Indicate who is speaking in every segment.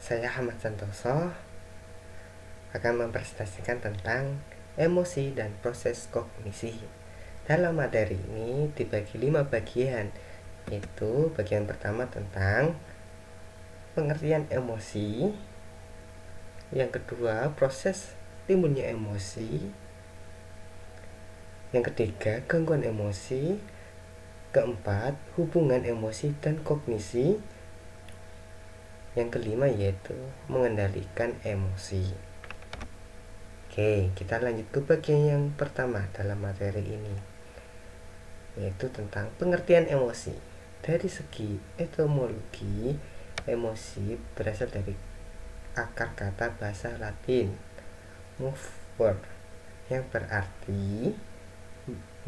Speaker 1: Saya Ahmad Santoso akan mempresentasikan tentang emosi dan proses kognisi. Dalam materi ini dibagi 5 bagian, yaitu bagian pertama tentang pengertian emosi, yang kedua proses timbulnya emosi, yang ketiga gangguan emosi, keempat hubungan emosi dan kognisi, yang kelima yaitu mengendalikan emosi. Oke, kita lanjut ke bagian yang pertama dalam materi ini, yaitu tentang pengertian emosi. Dari segi etimologi, emosi berasal dari akar kata bahasa Latin mover, yang berarti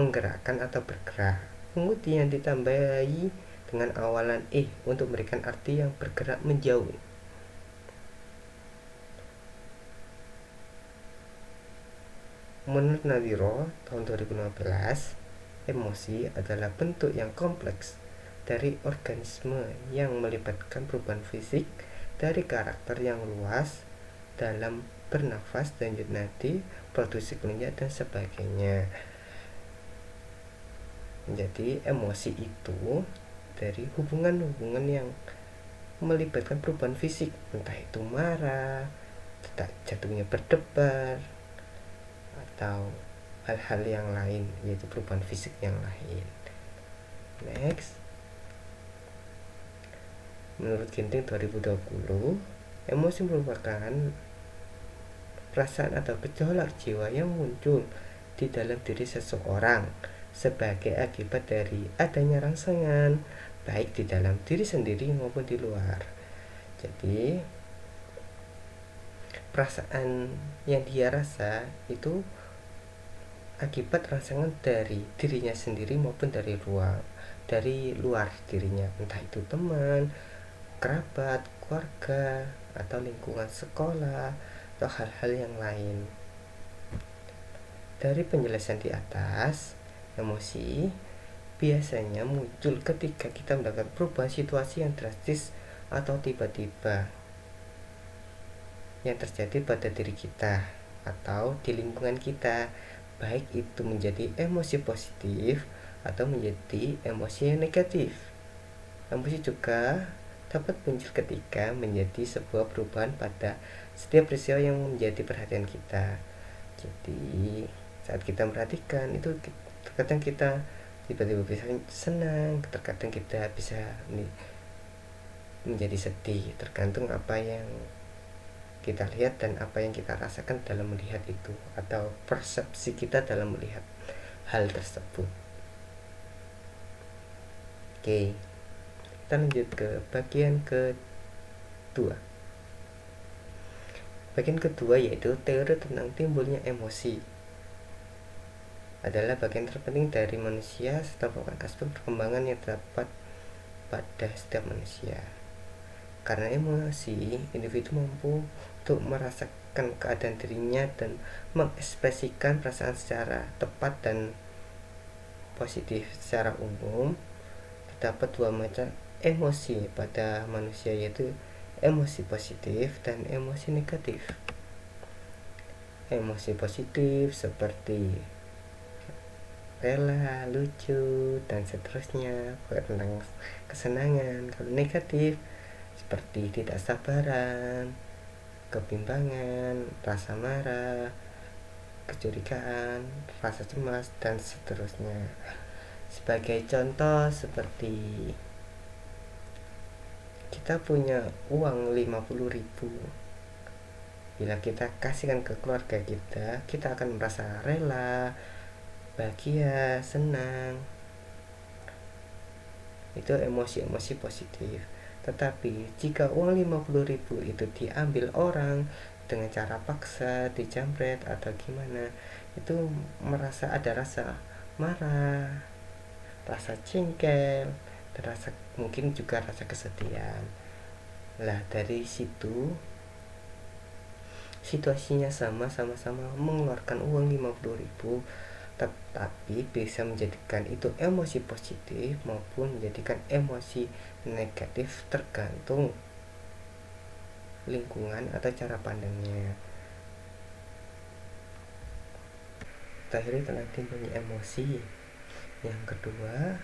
Speaker 1: menggerakkan atau bergerak. Kemudian ditambahi dengan awalan untuk memberikan arti yang bergerak menjauh. Menurut Nadiro tahun 2015, emosi adalah bentuk yang kompleks dari organisme yang melibatkan perubahan fisik dari karakter yang luas dalam bernafas, denyut nadi, produksi kelenjar, dan sebagainya. Jadi emosi itu dari hubungan-hubungan yang melibatkan perubahan fisik, entah itu marah, jatuhnya berdebar, atau hal-hal yang lain, yaitu perubahan fisik yang lain. Next, menurut Ginting 2020, emosi merupakan perasaan atau gejolak jiwa yang muncul di dalam diri seseorang sebagai akibat dari adanya rangsangan baik di dalam diri sendiri maupun di luar. Jadi perasaan yang dia rasa itu akibat rangsangan dari dirinya sendiri maupun dari luar dirinya, entah itu teman, kerabat, keluarga, atau lingkungan sekolah, atau hal-hal yang lain. Dari penjelasan di atas, emosi biasanya muncul ketika kita mendapat perubahan situasi yang drastis atau tiba-tiba yang terjadi pada diri kita atau di lingkungan kita, baik itu menjadi emosi positif atau menjadi emosi yang negatif. Emosi juga dapat muncul ketika menjadi sebuah perubahan pada setiap peristiwa yang menjadi perhatian kita. Jadi saat kita merhatikan itu, terkadang kita tiba-tiba bisa senang, terkadang kita bisa menjadi sedih, tergantung apa yang kita lihat dan apa yang kita rasakan dalam melihat itu, atau persepsi kita dalam melihat hal tersebut. Oke, kita lanjut ke bagian kedua. Bagian kedua yaitu teori tentang timbulnya emosi. Adalah bagian terpenting dari manusia serta merupakan aspek perkembangan yang terdapat pada setiap manusia. Karena emosi, individu mampu untuk merasakan keadaan dirinya dan mengekspresikan perasaan secara tepat dan positif. Secara umum, terdapat dua macam emosi pada manusia, yaitu emosi positif dan emosi negatif. Emosi positif seperti rela, lucu, dan seterusnya, tentang kesenangan. Kalau negatif seperti tidak sabaran, kebimbangan, rasa marah, kecurigaan, rasa cemas, dan seterusnya. Sebagai contoh, seperti kita punya uang 50.000, bila kita kasihkan ke keluarga kita, kita akan merasa rela, bahagia, senang. Itu emosi-emosi positif. Tetapi jika uang 50.000 itu diambil orang dengan cara paksa, dijamret atau gimana, itu ada rasa marah, rasa jengkel, mungkin juga rasa kesedihan. Lah dari situ situasinya sama-sama mengeluarkan uang 50.000, tetapi bisa menjadikan itu emosi positif maupun menjadikan emosi negatif, tergantung lingkungan atau cara pandangnya. Terakhir tentang timbulnya emosi. Yang kedua,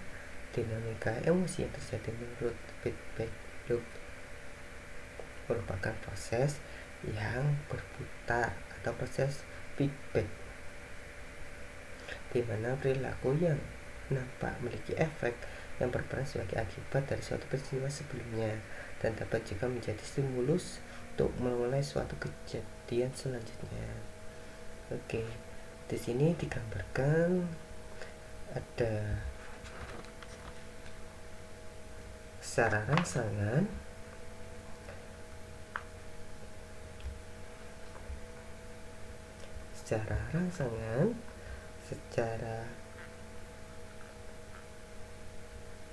Speaker 1: dinamika emosi yang terjadi menurut feedback loop merupakan proses yang berputar atau proses feedback, di mana perilaku yang nampak memiliki efek yang berperan sebagai akibat dari suatu peristiwa sebelumnya dan dapat juga menjadi stimulus untuk memulai suatu kejadian selanjutnya. Oke, di sini digambarkan ada secara rangsangan secara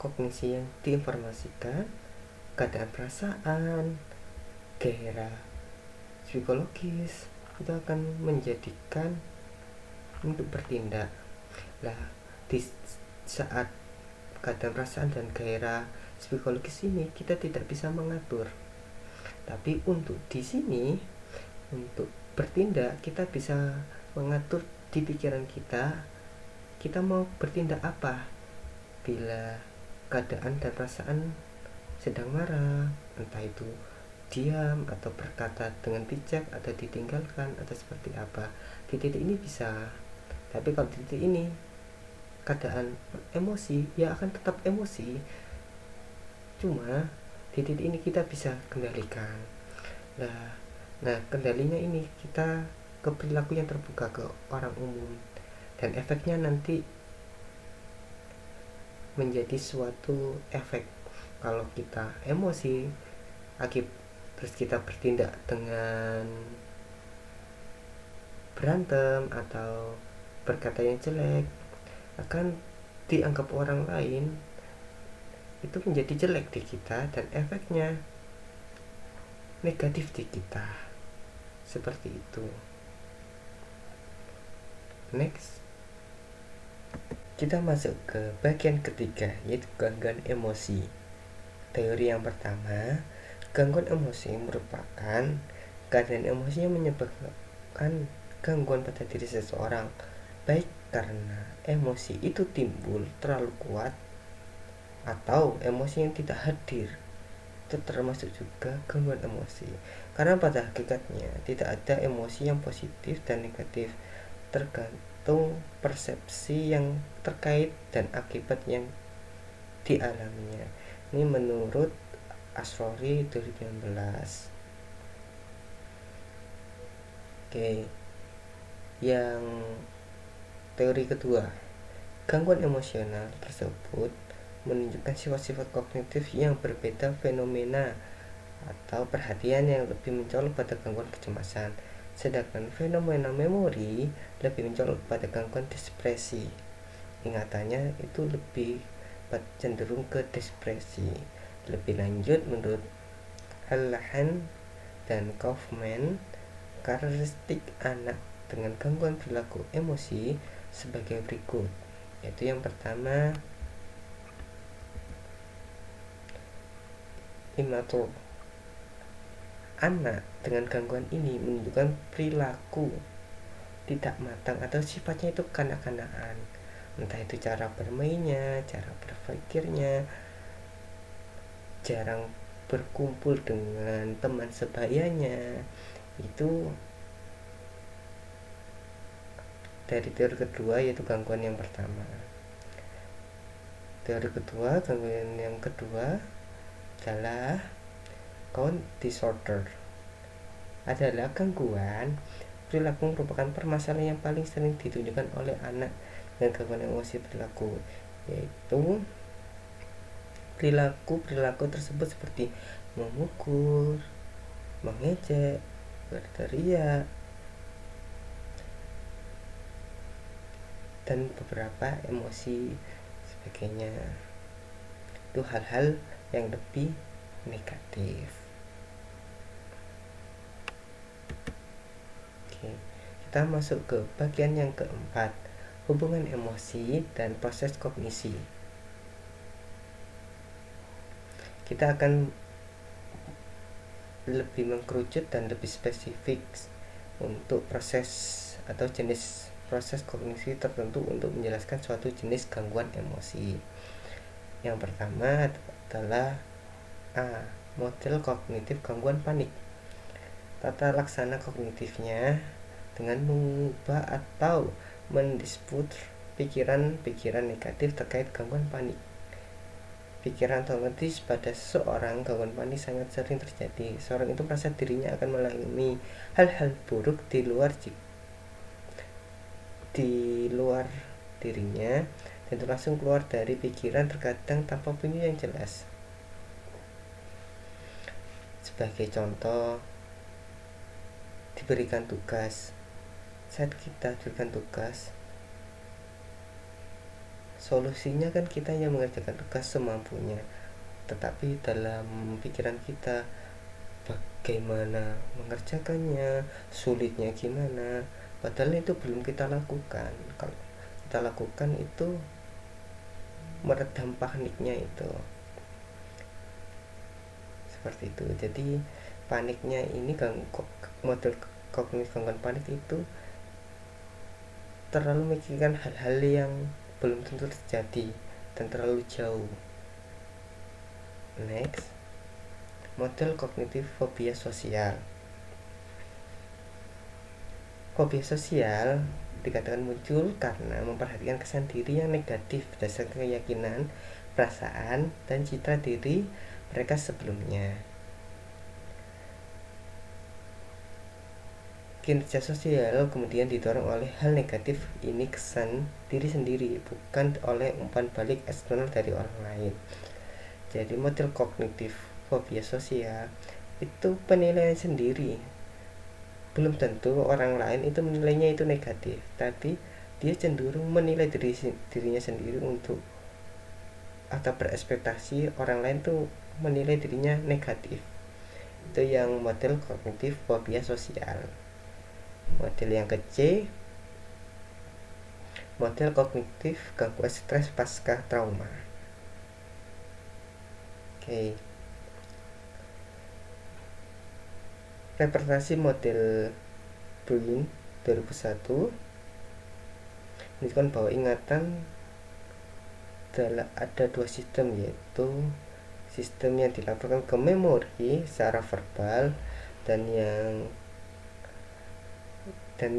Speaker 1: kognisi yang diinformasikan, keadaan perasaan, gairah psikologis itu akan menjadikan untuk bertindak. Lah, di saat keadaan perasaan dan gairah psikologis ini kita tidak bisa mengatur, tapi untuk di sini untuk bertindak kita bisa mengatur di pikiran kita mau bertindak apa bila keadaan dan perasaan sedang marah, entah itu diam atau berkata dengan bijak atau ditinggalkan atau seperti apa. Di titik ini bisa, tapi kalau di titik ini keadaan emosi ya akan tetap emosi, cuma di titik ini kita bisa kendalikan. Nah kendalinya ini kita ke perilaku yang terbuka ke orang umum, dan efeknya nanti menjadi suatu efek. Kalau kita emosi terus kita bertindak dengan berantem atau berkata yang jelek, akan dianggap orang lain itu menjadi jelek di kita dan efeknya negatif di kita, seperti itu. Next, kita masuk ke bagian ketiga, yaitu gangguan emosi. Teori yang pertama, gangguan emosi merupakan keadaan emosi yang menyebabkan gangguan pada diri seseorang, baik karena emosi itu timbul terlalu kuat atau emosi yang tidak hadir. Itu termasuk juga gangguan emosi, karena pada hakikatnya tidak ada emosi yang positif dan negatif, tergantung persepsi yang terkait dan akibat yang dialaminya. Ini menurut Asrori 2019. Oke, yang teori kedua, gangguan emosional tersebut menunjukkan sifat-sifat kognitif yang berbeda, fenomena atau perhatian yang lebih mencolok pada gangguan kecemasan, sedangkan fenomena memori lebih mencolok pada gangguan depresi. Ingatannya itu lebih cenderung ke depresi. Lebih lanjut, menurut Allahan dan Kaufman, karakteristik anak dengan gangguan perilaku emosi sebagai berikut, yaitu yang pertama, immature. Anak dengan gangguan ini menunjukkan perilaku tidak matang atau sifatnya itu kanak-kanakan, entah itu cara bermainnya, cara berpikirnya, jarang berkumpul dengan teman sebayanya. Itu dari teori kedua, yaitu gangguan yang pertama. Gangguan yang kedua adalah count disorder. Adalah gangguan perilaku, merupakan permasalahan yang paling sering ditunjukkan oleh anak dengan gangguan emosi perilaku, yaitu perilaku tersebut seperti memukul, mengejek, berteriak, dan beberapa emosi sebagainya. Itu hal-hal yang lebih negatif. Oke, kita masuk ke bagian yang keempat, hubungan emosi dan proses kognisi. Kita akan lebih mengkerucut dan lebih spesifik untuk proses atau jenis proses kognisi tertentu untuk menjelaskan suatu jenis gangguan emosi. Yang pertama adalah A. Model kognitif gangguan panik. Tata laksana kognitifnya dengan mengubah atau mendisput pikiran-pikiran negatif terkait gangguan panik. Pikiran otomatis pada seseorang, gangguan panik sangat sering terjadi. Seorang itu merasa dirinya akan mengalami hal-hal buruk di luar dirinya, dan itu langsung keluar dari pikiran, terkadang tanpa punya yang jelas. Sebagai contoh, diberikan tugas. Saat kita diberikan tugas, solusinya kan kita yang mengerjakan tugas semampunya, tetapi dalam pikiran kita bagaimana mengerjakannya, sulitnya gimana, padahal itu belum kita lakukan. Kalau kita lakukan itu meredam paniknya itu, seperti itu. Jadi paniknya ini model kognitif gangguan panik itu terlalu memikirkan hal-hal yang belum tentu terjadi dan terlalu jauh. Next, model kognitif fobia sosial. Fobia sosial dikatakan muncul karena memperhatikan kesan diri yang negatif berdasarkan keyakinan, perasaan, dan citra diri mereka sebelumnya. Kinerja sosial kemudian didorong oleh hal negatif ini kesan diri sendiri, bukan oleh umpan balik eksternal dari orang lain. Jadi model kognitif fobia sosial itu penilaian sendiri. Belum tentu orang lain itu menilainya itu negatif, tapi dia cenderung menilai dirinya sendiri untuk atau berekspektasi orang lain tuh menilai dirinya negatif. Itu yang model kognitif fobia sosial. Model yang kecil, model kognitif gangguan stres pasca trauma. Oke. Representasi model Bruin 2001 menunjukkan bahwa ingatan ada dua sistem, yaitu sistem yang dilaporkan ke memori secara verbal dan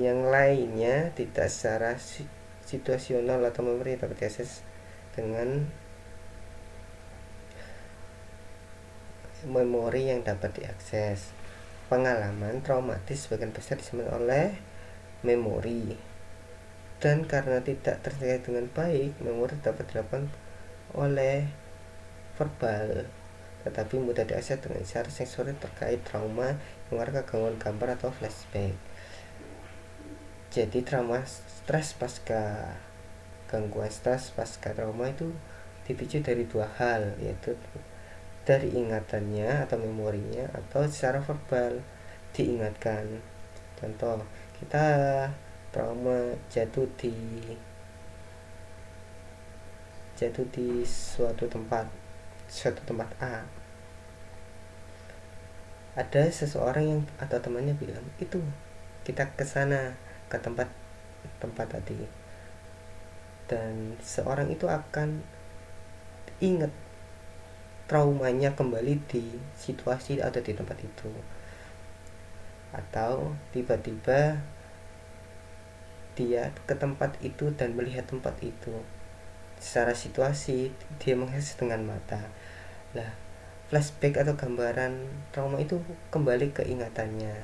Speaker 1: yang lainnya tidak secara situasional atau memori dapat diakses dengan memori yang dapat diakses. Pengalaman traumatis sebagian besar disimpan oleh memori, dan karena tidak terkait dengan baik, memori dapat dilakukan oleh verbal, tetapi mudah diakses dengan isyarat sensori terkait trauma yang mengarah ke gangguan gambar atau flashback. Jadi gangguan stres pasca trauma itu dipicu dari dua hal, yaitu dari ingatannya atau memorinya atau secara verbal diingatkan. Contoh, kita trauma jatuh di suatu tempat A. Ada seseorang yang atau temannya bilang, itu kita ke sana, ke tempat tadi, dan seorang itu akan ingat traumanya kembali di situasi atau di tempat itu. Atau tiba-tiba dia ke tempat itu dan melihat tempat itu secara situasi, dia mengakses dengan mata. Lah, flashback atau gambaran trauma itu kembali ke ingatannya.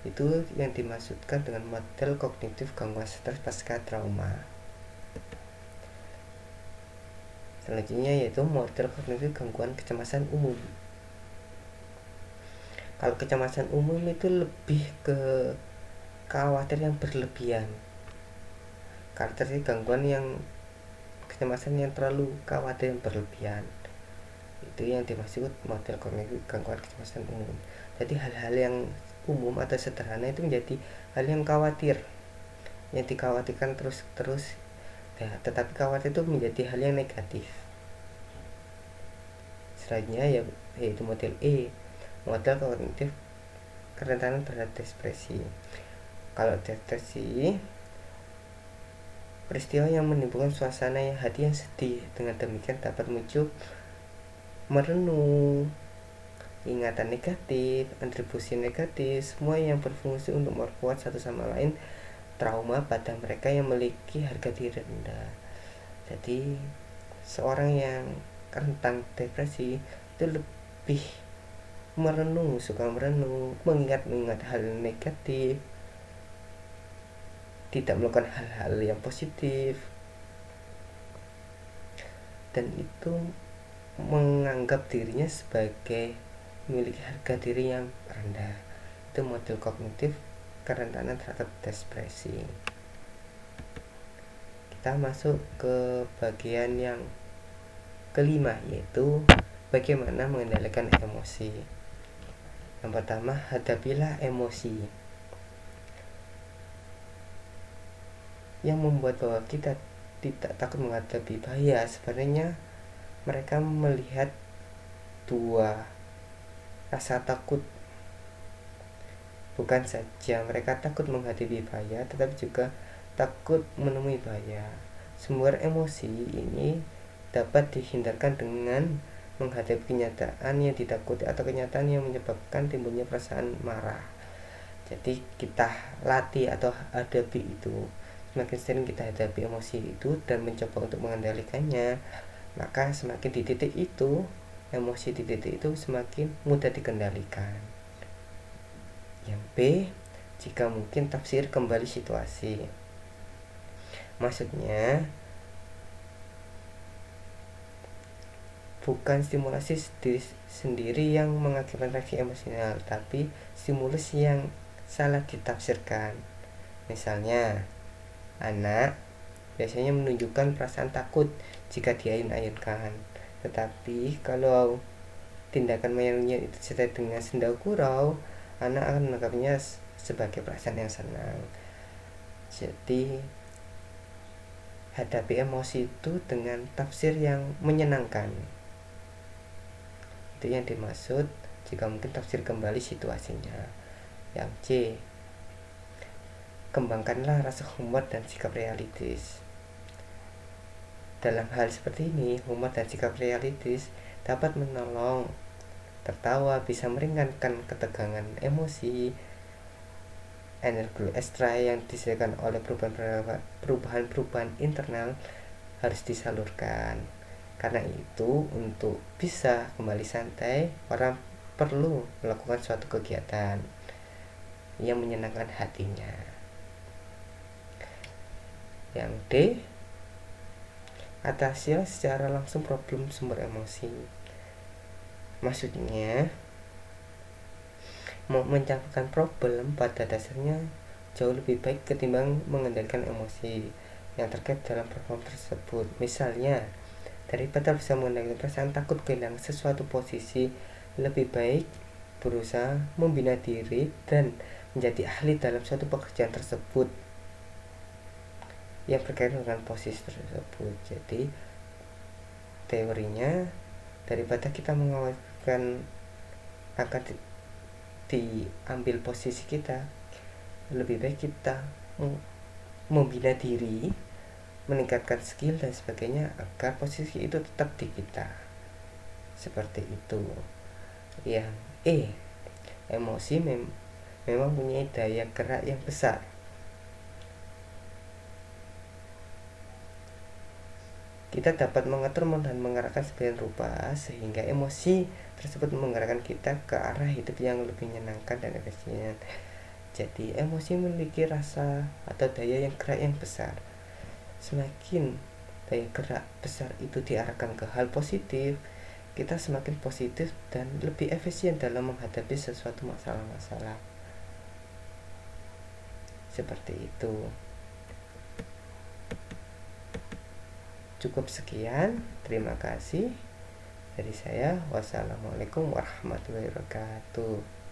Speaker 1: Itu yang dimaksudkan dengan model kognitif gangguan stres pasca trauma. Selanjutnya yaitu model kognitif gangguan kecemasan umum. Kalau kecemasan umum itu lebih ke khawatir yang berlebihan. Karakteristik gangguan yang kecemasan yang terlalu khawatir yang berlebihan, itu yang dimaksud model kognitif gangguan kecemasan umum. Jadi hal-hal yang umum atau sederhana itu menjadi hal yang khawatir, yang dikhawatirkan terus ya, tetapi khawatir itu menjadi hal yang negatif. selanjutnya yaitu model E, model kognitif kerentanan terhadap depresi. Kalau depresi, peristiwa yang menimbulkan suasana hati yang sedih, dengan demikian dapat muncul merenung, ingatan negatif, atribusi negatif, semua yang berfungsi untuk memperkuat satu sama lain trauma pada mereka yang memiliki harga diri rendah. Jadi seorang yang rentan depresi itu lebih suka merenung, mengingat hal negatif, tidak melakukan hal-hal yang positif, dan itu menganggap dirinya sebagai memiliki harga diri yang rendah. Itu model kognitif kerentanan terhadap depresi. Kita masuk ke bagian yang kelima, yaitu bagaimana mengendalikan emosi. Yang pertama, hadapilah emosi. Yang membuat bahwa kita tidak takut menghadapi bahaya, sebenarnya mereka melihat dua rasa takut. Bukan saja mereka takut menghadapi bahaya, tetapi juga takut menemui bahaya. Sumber emosi ini dapat dihindarkan dengan menghadapi kenyataan yang ditakuti atau kenyataan yang menyebabkan timbulnya perasaan marah. Jadi kita latih atau hadapi itu. Semakin sering kita hadapi emosi itu dan mencoba untuk mengendalikannya, maka semakin di titik itu, emosi di titik itu semakin mudah dikendalikan. Yang B, jika mungkin tafsir kembali situasi. Maksudnya bukan stimulasi sendiri yang mengakibatkan reaksi emosional, tapi stimulus yang salah ditafsirkan. Misalnya, anak biasanya menunjukkan perasaan takut jika diayun-ayunkan, tetapi kalau tindakan mengayunnya itu disertai dengan senda gurau, anak akan menangkapnya sebagai perasaan yang senang. Jadi hadapi emosi itu dengan tafsir yang menyenangkan. Itu yang dimaksud jika mungkin tafsir kembali situasinya. Yang C, kembangkanlah rasa humor dan sikap realistis. Dalam hal seperti ini, humor dan sikap realistis dapat menolong. Tertawa bisa meringankan ketegangan emosi. Energi ekstra yang disediakan oleh perubahan internal harus disalurkan. Karena itu, untuk bisa kembali santai, orang perlu melakukan suatu kegiatan yang menyenangkan hatinya. Yang D, atasilah secara langsung problem sumber emosi. Maksudnya, mencapai problem pada dasarnya jauh lebih baik ketimbang mengendalikan emosi yang terkait dalam problem tersebut. Misalnya, daripada bisa mengendalikan perasaan takut kehilangan sesuatu posisi, lebih baik berusaha membina diri dan menjadi ahli dalam suatu pekerjaan tersebut yang berkaitan dengan posisi tersebut. Jadi teorinya, daripada kita mengawalkan akan diambil posisi kita, lebih baik kita membina diri, meningkatkan skill dan sebagainya agar posisi itu tetap di kita. Seperti itu. Yang E, emosi memang punya daya gerak yang besar. Kita dapat mengatur dan mengarahkan sebagian rupa sehingga emosi tersebut menggerakkan kita ke arah hidup yang lebih menyenangkan dan efisien. Jadi emosi memiliki rasa atau daya yang gerak yang besar. Semakin daya gerak besar itu diarahkan ke hal positif, kita semakin positif dan lebih efisien dalam menghadapi sesuatu masalah-masalah. Seperti itu. Cukup sekian, terima kasih dari saya. Wassalamualaikum warahmatullahi wabarakatuh.